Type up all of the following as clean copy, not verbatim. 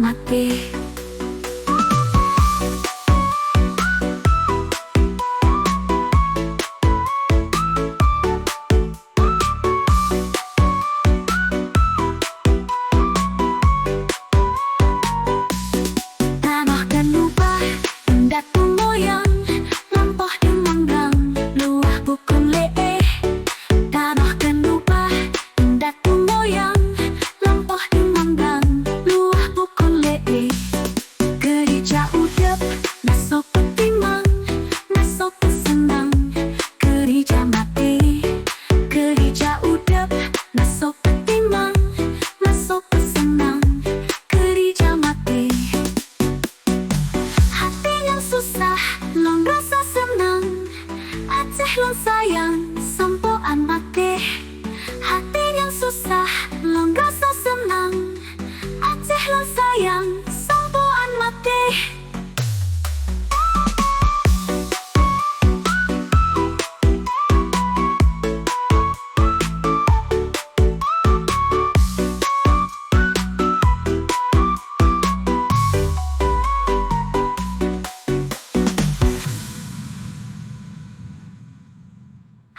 mati. Tanah kan lubah, datu moyang, lampah dimanggang, luah bukun lee. Tanah kan lubah, datu moyang, lampah dimanggang, luah bukun lee. Gerija udep, naso petimang, naso pesenang, gerija mati. Gerija udep, naso petimang, naso pesenang, gerija mati. Hati yang susah, long rasa senang, Aceh long sayang, sampoan mati. Hati yang susah, long rasa senang, Aceh long sayang, sampoan mati.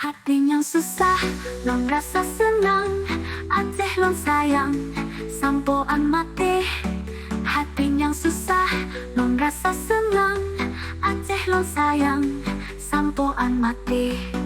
Hati yang susah, long rasa senang, Aceh long sayang, sampoan mati. Hati yang susah, long rasa senang, Aceh long sayang, sampoan mati.